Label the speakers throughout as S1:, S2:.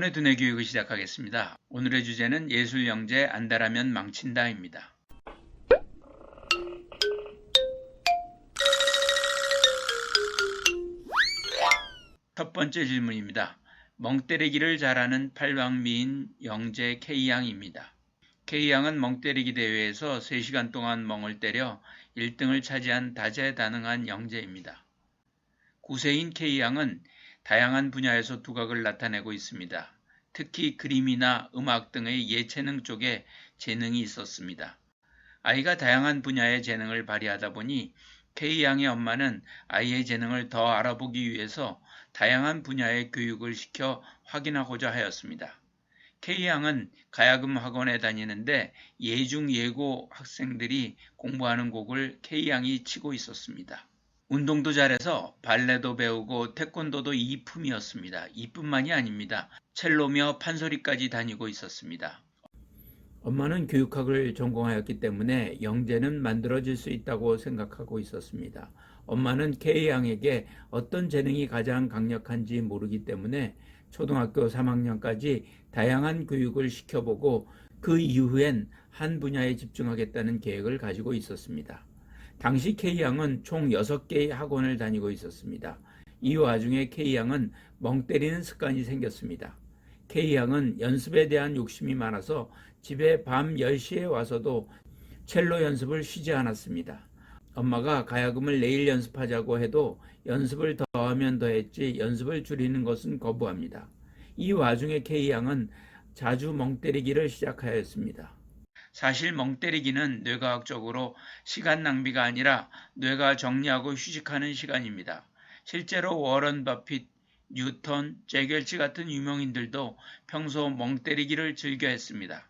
S1: 이번에 두뇌 교육을 시작하겠습니다. 오늘의 주제는 예술 영재 안다라면 망친다입니다. 첫 번째 질문입니다. 멍때리기를 잘하는 팔방미인 영재 K양입니다. K양은 멍때리기 대회에서 3시간 동안 멍을 때려 1등을 차지한 다재다능한 영재입니다. 9세인 K양은 다양한 분야에서 두각을 나타내고 있습니다. 특히 그림이나 음악 등의 예체능 쪽에 재능이 있었습니다. 아이가 다양한 분야의 재능을 발휘하다 보니 K양의 엄마는 아이의 재능을 더 알아보기 위해서 다양한 분야의 교육을 시켜 확인하고자 하였습니다. K양은 가야금 학원에 다니는데 예중 예고 학생들이 공부하는 곡을 K양이 치고 있었습니다. 운동도 잘해서 발레도 배우고 태권도도 이품이었습니다. 이뿐만이 아닙니다. 첼로며 판소리까지 다니고 있었습니다. 엄마는 교육학을 전공하였기 때문에 영재는 만들어질 수 있다고 생각하고 있었습니다. 엄마는 K양에게 어떤 재능이 가장 강력한지 모르기 때문에 초등학교 3학년까지 다양한 교육을 시켜보고 그 이후엔 한 분야에 집중하겠다는 계획을 가지고 있었습니다. 당시 K양은 총 6개의 학원을 다니고 있었습니다. 이 와중에 K양은 멍 때리는 습관이 생겼습니다. K양은 연습에 대한 욕심이 많아서 집에 밤 10시에 와서도 첼로 연습을 쉬지 않았습니다. 엄마가 가야금을 내일 연습하자고 해도 연습을 더하면 더했지 연습을 줄이는 것은 거부합니다. 이 와중에 K양은 자주 멍 때리기를 시작하였습니다. 사실 멍 때리기는 뇌과학적으로 시간 낭비가 아니라 뇌가 정리하고 휴식하는 시간입니다. 실제로 워런 버핏, 뉴턴, 제겔치 같은 유명인들도 평소 멍 때리기를 즐겨 했습니다.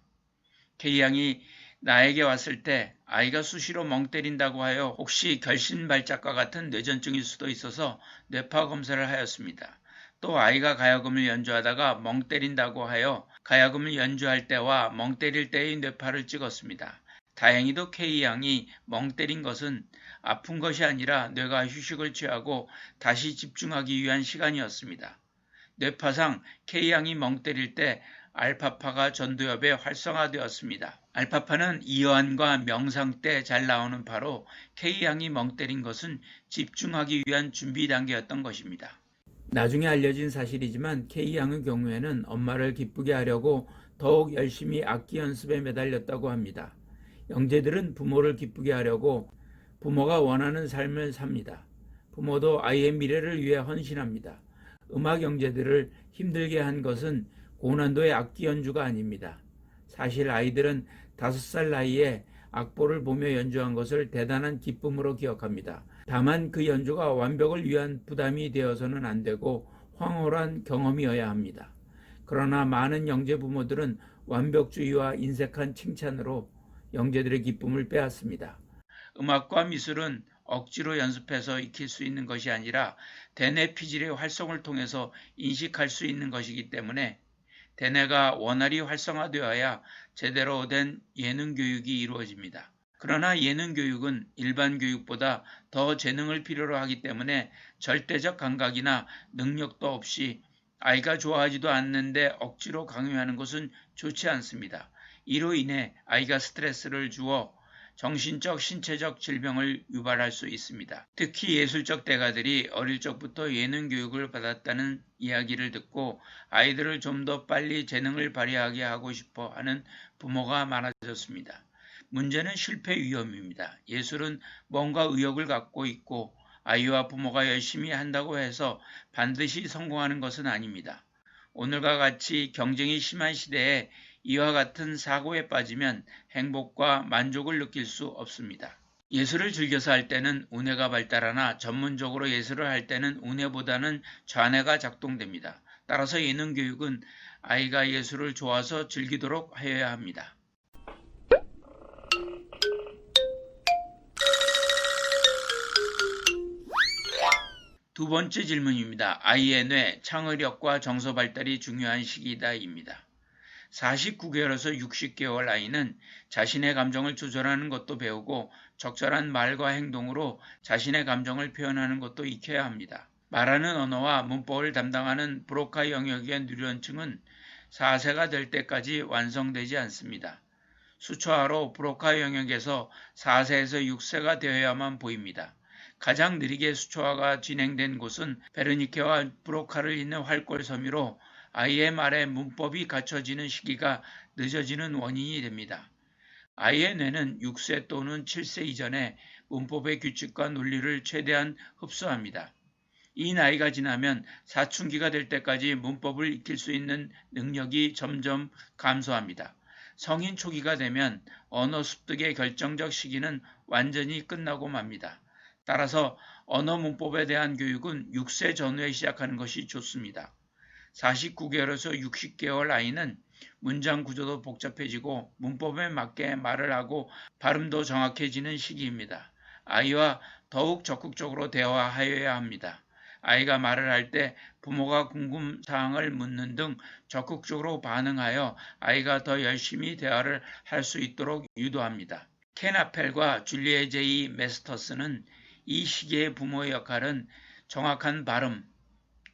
S1: K양이 나에게 왔을 때 아이가 수시로 멍 때린다고 하여 혹시 결심발작과 같은 뇌전증일 수도 있어서 뇌파 검사를 하였습니다. 또 아이가 가야금을 연주하다가 멍 때린다고 하여 가야금을 연주할 때와 멍 때릴 때의 뇌파를 찍었습니다. 다행히도 K양이 멍 때린 것은 아픈 것이 아니라 뇌가 휴식을 취하고 다시 집중하기 위한 시간이었습니다. 뇌파상 K양이 멍 때릴 때 알파파가 전두엽에 활성화되었습니다. 알파파는 이완과 명상 때 잘 나오는 파로 K양이 멍 때린 것은 집중하기 위한 준비 단계였던 것입니다. 나중에 알려진 사실이지만 K양의 경우에는 엄마를 기쁘게 하려고 더욱 열심히 악기 연습에 매달렸다고 합니다. 영재들은 부모를 기쁘게 하려고 부모가 원하는 삶을 삽니다. 부모도 아이의 미래를 위해 헌신합니다. 음악 영재들을 힘들게 한 것은 고난도의 악기 연주가 아닙니다. 사실 아이들은 5살 나이에 악보를 보며 연주한 것을 대단한 기쁨으로 기억합니다. 다만 그 연주가 완벽을 위한 부담이 되어서는 안 되고 황홀한 경험이어야 합니다. 그러나 많은 영재 부모들은 완벽주의와 인색한 칭찬으로 영재들의 기쁨을 빼앗습니다. 음악과 미술은 억지로 연습해서 익힐 수 있는 것이 아니라 대뇌 피질의 활성을 통해서 인식할 수 있는 것이기 때문에 대뇌가 원활히 활성화되어야 제대로 된 예능 교육이 이루어집니다. 그러나 예능 교육은 일반 교육보다 더 재능을 필요로 하기 때문에 절대적 감각이나 능력도 없이 아이가 좋아하지도 않는데 억지로 강요하는 것은 좋지 않습니다. 이로 인해 아이가 스트레스를 주어 정신적, 신체적 질병을 유발할 수 있습니다. 특히 예술적 대가들이 어릴 적부터 예능 교육을 받았다는 이야기를 듣고 아이들을 좀 더 빨리 재능을 발휘하게 하고 싶어 하는 부모가 많아졌습니다. 문제는 실패 위험입니다. 예술은 뭔가 의욕을 갖고 있고 아이와 부모가 열심히 한다고 해서 반드시 성공하는 것은 아닙니다. 오늘과 같이 경쟁이 심한 시대에 이와 같은 사고에 빠지면 행복과 만족을 느낄 수 없습니다. 예술을 즐겨서 할 때는 우뇌가 발달하나 전문적으로 예술을 할 때는 우뇌보다는 좌뇌가 작동됩니다. 따라서 예능 교육은 아이가 예술을 좋아서 즐기도록 하여야 합니다. 두 번째 질문입니다. 아이의 뇌, 창의력과 정서 발달이 중요한 시기이다입니다. 49개월에서 60개월 아이는 자신의 감정을 조절하는 것도 배우고 적절한 말과 행동으로 자신의 감정을 표현하는 것도 익혀야 합니다. 말하는 언어와 문법을 담당하는 브로카 영역의 뉴런층은 4세가 될 때까지 완성되지 않습니다. 수초화로 브로카 영역에서 4세에서 6세가 되어야만 보입니다. 가장 느리게 수초화가 진행된 곳은 베르니케와 브로카를 잇는 활골 섬유로 아이의 말에 문법이 갖춰지는 시기가 늦어지는 원인이 됩니다. 아이의 뇌는 6세 또는 7세 이전에 문법의 규칙과 논리를 최대한 흡수합니다. 이 나이가 지나면 사춘기가 될 때까지 문법을 익힐 수 있는 능력이 점점 감소합니다. 성인 초기가 되면 언어 습득의 결정적 시기는 완전히 끝나고 맙니다. 따라서 언어 문법에 대한 교육은 6세 전후에 시작하는 것이 좋습니다. 49개월에서 60개월 아이는 문장 구조도 복잡해지고 문법에 맞게 말을 하고 발음도 정확해지는 시기입니다. 아이와 더욱 적극적으로 대화하여야 합니다. 아이가 말을 할 때 부모가 궁금사항을 묻는 등 적극적으로 반응하여 아이가 더 열심히 대화를 할 수 있도록 유도합니다. 켄 아펠과 줄리에 제이 메스터스는 이 시기의 부모의 역할은 정확한 발음,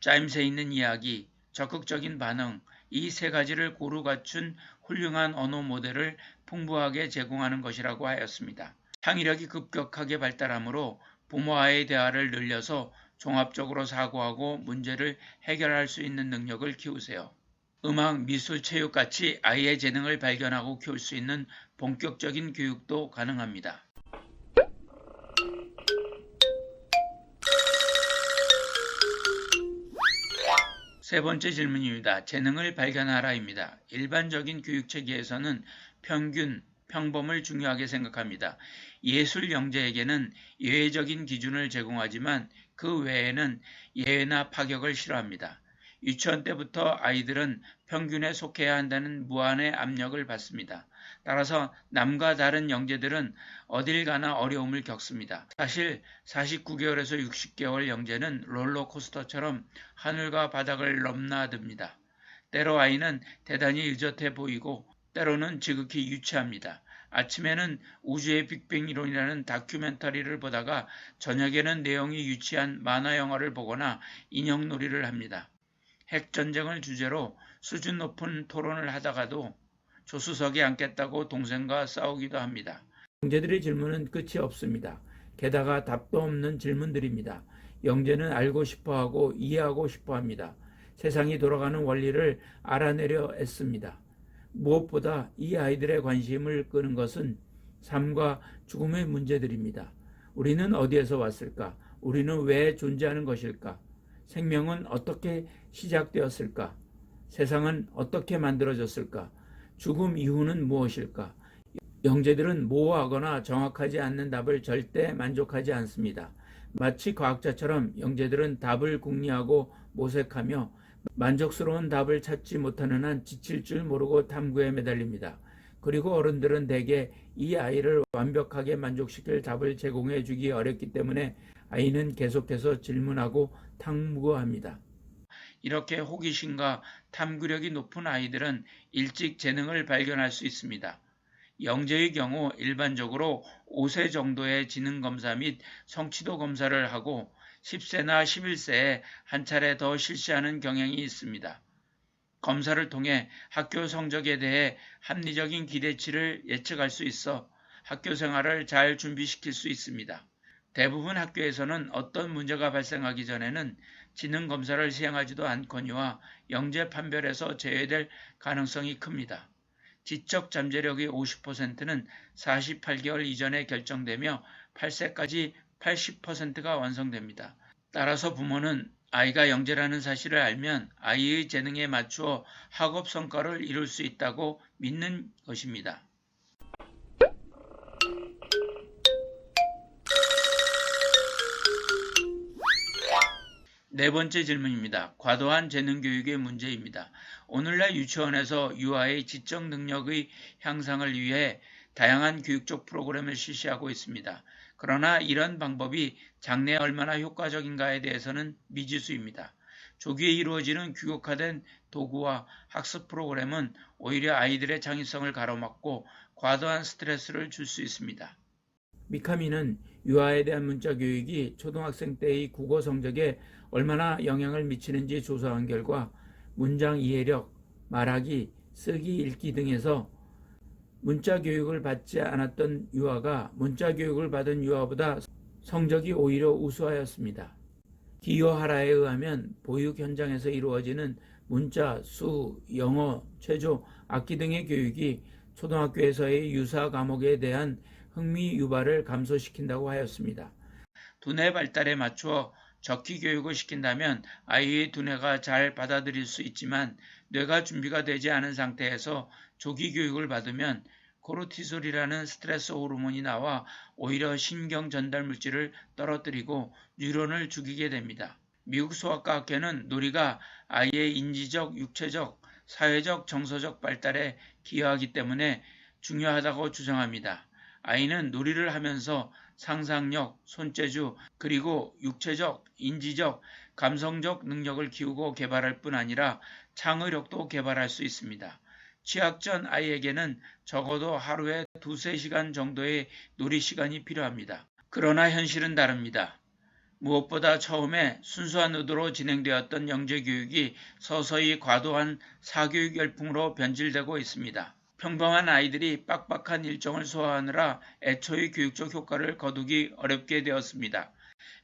S1: 짜임새 있는 이야기, 적극적인 반응, 이 세 가지를 고루 갖춘 훌륭한 언어 모델을 풍부하게 제공하는 것이라고 하였습니다. 창의력이 급격하게 발달하므로 부모와의 대화를 늘려서 종합적으로 사고하고 문제를 해결할 수 있는 능력을 키우세요. 음악, 미술, 체육같이 아이의 재능을 발견하고 키울 수 있는 본격적인 교육도 가능합니다. 세 번째 질문입니다. 재능을 발견하라입니다. 일반적인 교육체계에서는 평균, 평범을 중요하게 생각합니다. 예술 영재에게는 예외적인 기준을 제공하지만 그 외에는 예외나 파격을 싫어합니다. 유치원 때부터 아이들은 평균에 속해야 한다는 무한의 압력을 받습니다. 따라서 남과 다른 영재들은 어딜 가나 어려움을 겪습니다. 사실 49개월에서 60개월 영재는 롤러코스터처럼 하늘과 바닥을 넘나듭니다. 때로 아이는 대단히 의젓해 보이고 때로는 지극히 유치합니다. 아침에는 우주의 빅뱅 이론이라는 다큐멘터리를 보다가 저녁에는 내용이 유치한 만화 영화를 보거나 인형놀이를 합니다. 핵전쟁을 주제로 수준 높은 토론을 하다가도 조수석에 앉겠다고 동생과 싸우기도 합니다. 영재들의 질문은 끝이 없습니다. 게다가 답도 없는 질문들입니다. 영재는 알고 싶어하고 이해하고 싶어합니다. 세상이 돌아가는 원리를 알아내려 애씁니다. 무엇보다 이 아이들의 관심을 끄는 것은 삶과 죽음의 문제들입니다. 우리는 어디에서 왔을까? 우리는 왜 존재하는 것일까? 생명은 어떻게 시작되었을까? 세상은 어떻게 만들어졌을까? 죽음 이후는 무엇일까? 영재들은 모호하거나 정확하지 않는 답을 절대 만족하지 않습니다. 마치 과학자처럼 영재들은 답을 궁리하고 모색하며 만족스러운 답을 찾지 못하는 한 지칠 줄 모르고 탐구에 매달립니다. 그리고 어른들은 대개 이 아이를 완벽하게 만족시킬 답을 제공해 주기 어렵기 때문에 아이는 계속해서 질문하고 탐구합니다. 이렇게 호기심과 탐구력이 높은 아이들은 일찍 재능을 발견할 수 있습니다. 영재의 경우 일반적으로 5세 정도의 지능검사 및 성취도 검사를 하고 10세나 11세에 한 차례 더 실시하는 경향이 있습니다. 검사를 통해 학교 성적에 대해 합리적인 기대치를 예측할 수 있어 학교 생활을 잘 준비시킬 수 있습니다. 대부분 학교에서는 어떤 문제가 발생하기 전에는 지능검사를 시행하지도 않거니와 영재 판별에서 제외될 가능성이 큽니다. 지적 잠재력의 50%는 48개월 이전에 결정되며 8세까지 80%가 완성됩니다. 따라서 부모는 아이가 영재라는 사실을 알면 아이의 재능에 맞추어 학업 성과를 이룰 수 있다고 믿는 것입니다. 네 번째 질문입니다. 과도한 재능교육의 문제입니다. 오늘날 유치원에서 유아의 지적 능력의 향상을 위해 다양한 교육적 프로그램을 실시하고 있습니다. 그러나 이런 방법이 장래에 얼마나 효과적인가에 대해서는 미지수입니다. 조기에 이루어지는 규격화된 도구와 학습 프로그램은 오히려 아이들의 창의성을 가로막고 과도한 스트레스를 줄 수 있습니다. 미카미는 유아에 대한 문자 교육이 초등학생 때의 국어 성적에 얼마나 영향을 미치는지 조사한 결과 문장 이해력, 말하기, 쓰기, 읽기 등에서 문자 교육을 받지 않았던 유아가 문자 교육을 받은 유아보다 성적이 오히려 우수하였습니다. 기요하라에 의하면 보육 현장에서 이루어지는 문자, 수, 영어, 체조, 악기 등의 교육이 초등학교에서의 유사 과목에 대한 흥미 유발을 감소시킨다고 하였습니다. 두뇌 발달에 맞추어 적기 교육을 시킨다면 아이의 두뇌가 잘 받아들일 수 있지만 뇌가 준비가 되지 않은 상태에서 조기 교육을 받으면 코르티솔이라는 스트레스 호르몬이 나와 오히려 신경 전달 물질을 떨어뜨리고 뉴런을 죽이게 됩니다. 미국 소아과 학회는 놀이가 아이의 인지적, 육체적, 사회적, 정서적 발달에 기여하기 때문에 중요하다고 주장합니다. 아이는 놀이를 하면서 상상력, 손재주, 그리고 육체적, 인지적, 감성적 능력을 키우고 개발할 뿐 아니라 창의력도 개발할 수 있습니다. 취학 전 아이에게는 적어도 하루에 2~3시간 정도의 놀이 시간이 필요합니다. 그러나 현실은 다릅니다. 무엇보다 처음에 순수한 의도로 진행되었던 영재교육이 서서히 과도한 사교육 열풍으로 변질되고 있습니다. 평범한 아이들이 빡빡한 일정을 소화하느라 애초의 교육적 효과를 거두기 어렵게 되었습니다.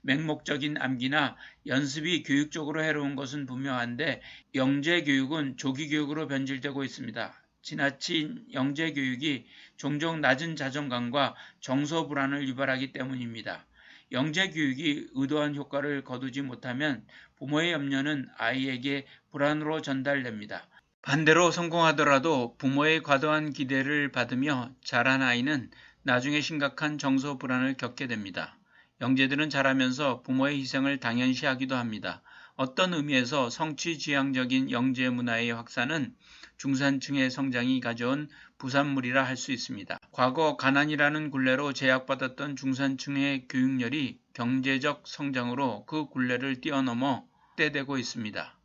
S1: 맹목적인 암기나 연습이 교육적으로 해로운 것은 분명한데 영재교육은 조기교육으로 변질되고 있습니다. 지나친 영재교육이 종종 낮은 자존감과 정서 불안을 유발하기 때문입니다. 영재교육이 의도한 효과를 거두지 못하면 부모의 염려는 아이에게 불안으로 전달됩니다. 반대로 성공하더라도 부모의 과도한 기대를 받으며 자란 아이는 나중에 심각한 정서 불안을 겪게 됩니다. 영재들은 자라면서 부모의 희생을 당연시하기도 합니다. 어떤 의미에서 성취지향적인 영재 문화의 확산은 중산층의 성장이 가져온 부산물이라 할 수 있습니다. 과거 가난이라는 굴레로 제약받았던 중산층의 교육열이 경제적 성장으로 그 굴레를 뛰어넘어 확대되고 있습니다.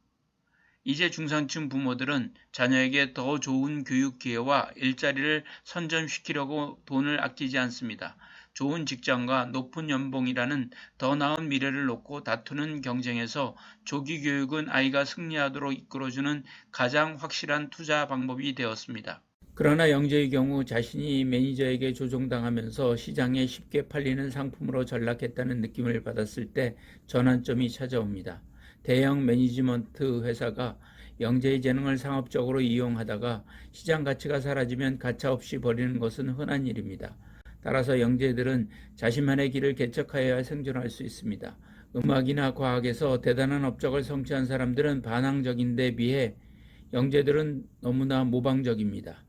S1: 이제 중산층 부모들은 자녀에게 더 좋은 교육 기회와 일자리를 선점시키려고 돈을 아끼지 않습니다. 좋은 직장과 높은 연봉이라는 더 나은 미래를 놓고 다투는 경쟁에서 조기 교육은 아이가 승리하도록 이끌어주는 가장 확실한 투자 방법이 되었습니다. 그러나 영재의 경우 자신이 매니저에게 조종당하면서 시장에 쉽게 팔리는 상품으로 전락했다는 느낌을 받았을 때 전환점이 찾아옵니다. 대형 매니지먼트 회사가 영재의 재능을 상업적으로 이용하다가 시장 가치가 사라지면 가차없이 버리는 것은 흔한 일입니다. 따라서 영재들은 자신만의 길을 개척하여야 생존할 수 있습니다. 음악이나 과학에서 대단한 업적을 성취한 사람들은 반항적인데 비해 영재들은 너무나 모방적입니다.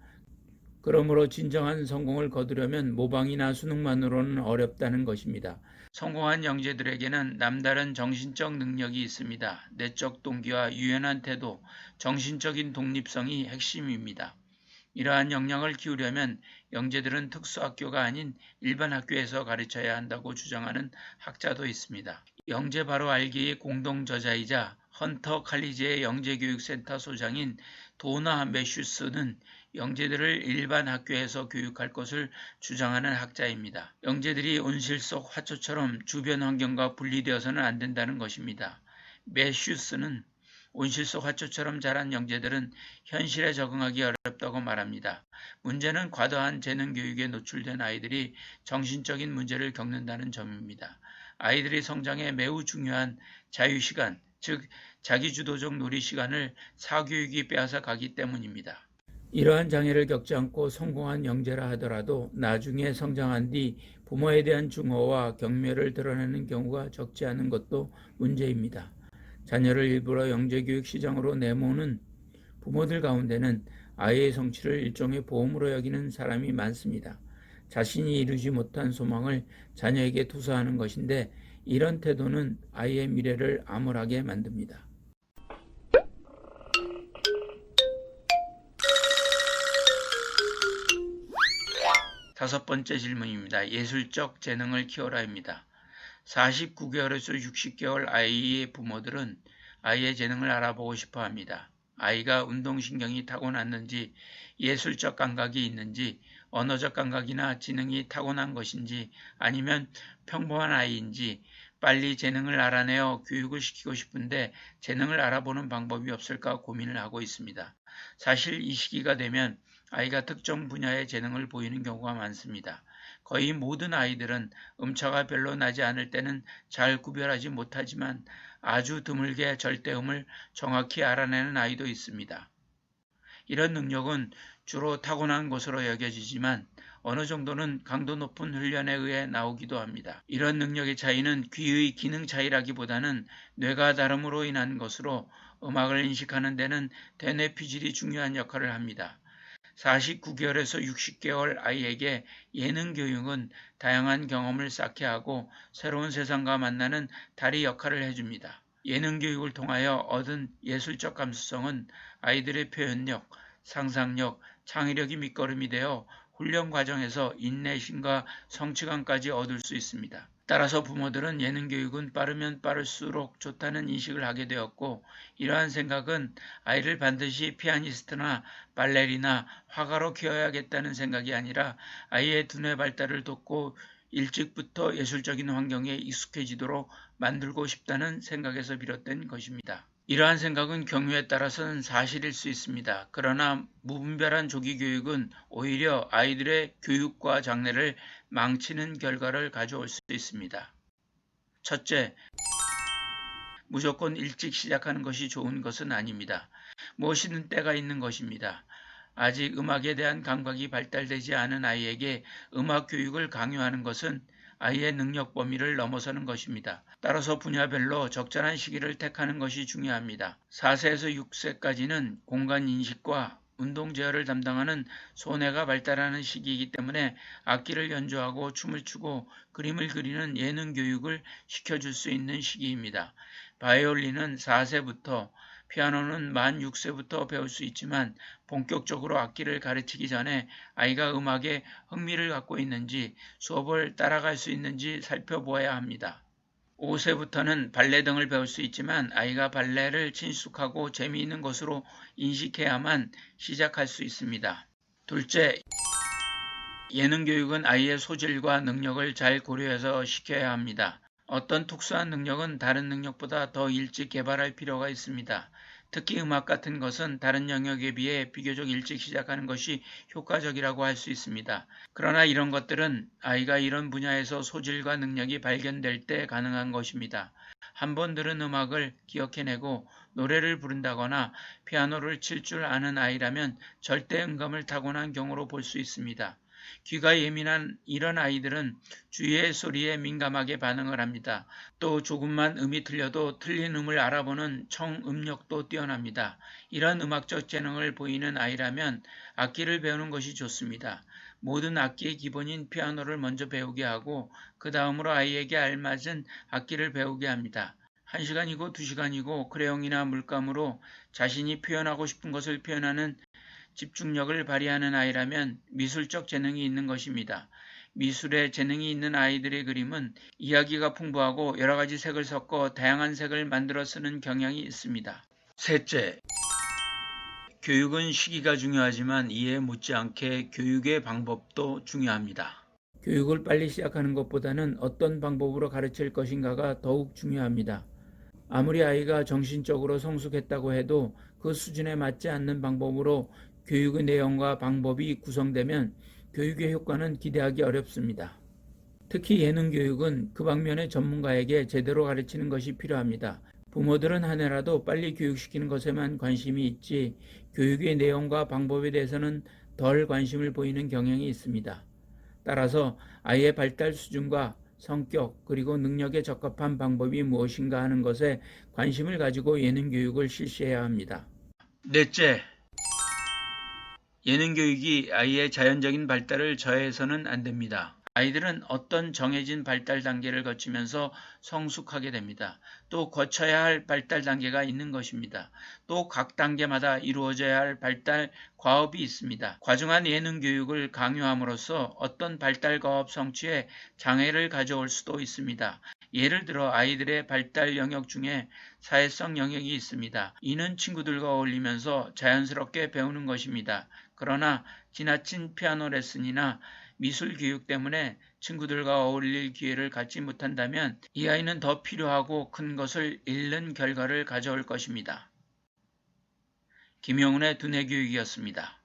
S1: 그러므로 진정한 성공을 거두려면 모방이나 수능만으로는 어렵다는 것입니다. 성공한 영재들에게는 남다른 정신적 능력이 있습니다. 내적 동기와 유연한 태도, 정신적인 독립성이 핵심입니다. 이러한 역량을 키우려면 영재들은 특수학교가 아닌 일반 학교에서 가르쳐야 한다고 주장하는 학자도 있습니다. 영재 바로 알기의 공동저자이자 헌터 칼리지의 영재교육센터 소장인 도나 매슈스는 영재들을 일반 학교에서 교육할 것을 주장하는 학자입니다. 영재들이 온실 속 화초처럼 주변 환경과 분리되어서는 안 된다는 것입니다. 매슈스는 온실 속 화초처럼 자란 영재들은 현실에 적응하기 어렵다고 말합니다. 문제는 과도한 재능 교육에 노출된 아이들이 정신적인 문제를 겪는다는 점입니다. 아이들이 성장에 매우 중요한 자유시간, 즉 자기주도적 놀이 시간을 사교육이 빼앗아 가기 때문입니다. 이러한 장애를 겪지 않고 성공한 영재라 하더라도 나중에 성장한 뒤 부모에 대한 증오와 경멸을 드러내는 경우가 적지 않은 것도 문제입니다. 자녀를 일부러 영재교육 시장으로 내모는 부모들 가운데는 아이의 성취를 일종의 보험으로 여기는 사람이 많습니다. 자신이 이루지 못한 소망을 자녀에게 투사하는 것인데 이런 태도는 아이의 미래를 암울하게 만듭니다. 5번째 질문입니다. 예술적 재능을 키워라입니다. 49개월에서 60개월 아이의 부모들은 아이의 재능을 알아보고 싶어 합니다. 아이가 운동신경이 타고났는지, 예술적 감각이 있는지, 언어적 감각이나 지능이 타고난 것인지, 아니면 평범한 아이인지 빨리 재능을 알아내어 교육을 시키고 싶은데 재능을 알아보는 방법이 없을까 고민을 하고 있습니다. 사실 이 시기가 되면 아이가 특정 분야의 재능을 보이는 경우가 많습니다. 거의 모든 아이들은 음차가 별로 나지 않을 때는 잘 구별하지 못하지만 아주 드물게 절대음을 정확히 알아내는 아이도 있습니다. 이런 능력은 주로 타고난 것으로 여겨지지만 어느 정도는 강도 높은 훈련에 의해 나오기도 합니다. 이런 능력의 차이는 귀의 기능 차이라기보다는 뇌가 다름으로 인한 것으로 음악을 인식하는 데는 대뇌피질이 중요한 역할을 합니다. 49개월에서 60개월 아이에게 예능 교육은 다양한 경험을 쌓게 하고 새로운 세상과 만나는 다리 역할을 해줍니다. 예능 교육을 통하여 얻은 예술적 감수성은 아이들의 표현력, 상상력, 창의력이 밑거름이 되어 훈련 과정에서 인내심과 성취감까지 얻을 수 있습니다. 따라서 부모들은 예능 교육은 빠르면 빠를수록 좋다는 인식을 하게 되었고, 이러한 생각은 아이를 반드시 피아니스트나 발레리나, 화가로 키워야겠다는 생각이 아니라 아이의 두뇌 발달을 돕고 일찍부터 예술적인 환경에 익숙해지도록 만들고 싶다는 생각에서 비롯된 것입니다. 이러한 생각은 경우에 따라서는 사실일 수 있습니다. 그러나 무분별한 조기 교육은 오히려 아이들의 교육과 장래를 망치는 결과를 가져올 수 있습니다. 첫째, 무조건 일찍 시작하는 것이 좋은 것은 아닙니다. 무엇이든 때가 있는 것입니다. 아직 음악에 대한 감각이 발달되지 않은 아이에게 음악 교육을 강요하는 것은 아이의 능력 범위를 넘어서는 것입니다. 따라서 분야별로 적절한 시기를 택하는 것이 중요합니다. 4세에서 6세까지는 공간 인식과 운동 제어를 담당하는 소뇌가 발달하는 시기이기 때문에 악기를 연주하고 춤을 추고 그림을 그리는 예능 교육을 시켜줄 수 있는 시기입니다. 바이올린은 4세부터, 피아노는 만 6세부터 배울 수 있지만 본격적으로 악기를 가르치기 전에 아이가 음악에 흥미를 갖고 있는지 수업을 따라갈 수 있는지 살펴보아야 합니다. 5세부터는 발레 등을 배울 수 있지만 아이가 발레를 친숙하고 재미있는 것으로 인식해야만 시작할 수 있습니다. 둘째, 예능 교육은 아이의 소질과 능력을 잘 고려해서 시켜야 합니다. 어떤 특수한 능력은 다른 능력보다 더 일찍 개발할 필요가 있습니다. 특히 음악 같은 것은 다른 영역에 비해 비교적 일찍 시작하는 것이 효과적이라고 할 수 있습니다. 그러나 이런 것들은 아이가 이런 분야에서 소질과 능력이 발견될 때 가능한 것입니다. 한 번 들은 음악을 기억해내고 노래를 부른다거나 피아노를 칠 줄 아는 아이라면 절대 음감을 타고난 경우로 볼 수 있습니다. 귀가 예민한 이런 아이들은 주위의 소리에 민감하게 반응을 합니다. 또 조금만 음이 틀려도 틀린 음을 알아보는 청음력도 뛰어납니다. 이런 음악적 재능을 보이는 아이라면 악기를 배우는 것이 좋습니다. 모든 악기의 기본인 피아노를 먼저 배우게 하고 그 다음으로 아이에게 알맞은 악기를 배우게 합니다. 1시간이고 2시간이고 크레용이나 물감으로 자신이 표현하고 싶은 것을 표현하는 집중력을 발휘하는 아이라면 미술적 재능이 있는 것입니다. 미술에 재능이 있는 아이들의 그림은 이야기가 풍부하고 여러 가지 색을 섞어 다양한 색을 만들어 쓰는 경향이 있습니다. 셋째, 교육은 시기가 중요하지만 이에 못지않게 교육의 방법도 중요합니다. 교육을 빨리 시작하는 것보다는 어떤 방법으로 가르칠 것인가가 더욱 중요합니다. 아무리 아이가 정신적으로 성숙했다고 해도 그 수준에 맞지 않는 방법으로 교육의 내용과 방법이 구성되면 교육의 효과는 기대하기 어렵습니다. 특히 예능 교육은 그 방면의 전문가에게 제대로 가르치는 것이 필요합니다. 부모들은 한 해라도 빨리 교육시키는 것에만 관심이 있지 교육의 내용과 방법에 대해서는 덜 관심을 보이는 경향이 있습니다. 따라서 아이의 발달 수준과 성격 그리고 능력에 적합한 방법이 무엇인가 하는 것에 관심을 가지고 예능 교육을 실시해야 합니다. 넷째, 예능 교육이 아이의 자연적인 발달을 저해해서는 안 됩니다. 아이들은 어떤 정해진 발달 단계를 거치면서 성숙하게 됩니다. 또 거쳐야 할 발달 단계가 있는 것입니다. 또 각 단계마다 이루어져야 할 발달 과업이 있습니다. 과중한 예능 교육을 강요함으로써 어떤 발달 과업 성취에 장애를 가져올 수도 있습니다. 예를 들어 아이들의 발달 영역 중에 사회성 영역이 있습니다. 이는 친구들과 어울리면서 자연스럽게 배우는 것입니다. 그러나 지나친 피아노 레슨이나 미술 교육 때문에 친구들과 어울릴 기회를 갖지 못한다면 이 아이는 더 필요하고 큰 것을 잃는 결과를 가져올 것입니다. 김영훈의 두뇌교육이었습니다.